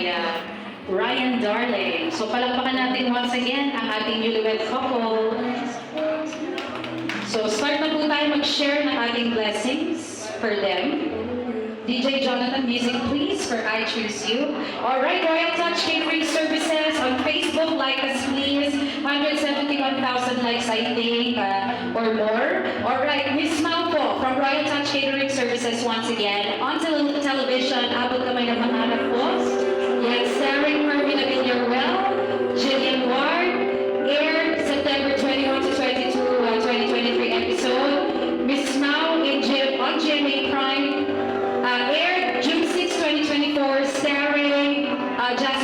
kay Ryan Darling. So palakpakan natin once again ang ating newlywed couple. So start na po tayo mag-share ng ating blessings for them. DJ Jonathan, music please for I Choose You. Alright, Royal Touch Catering Services on Facebook, like us please. 171,000 likes I think, or more. Alright, Miss Mau po from Royal Touch Catering Services once again. On television, abot kamay ng mga anak po. Yes, starring Mervyn Villarreal, Jillian Ward, aired September 21 to 22, 2023 episode. Miss Mau on GMA Prime. Aired June 6, 2024, starring Jasmine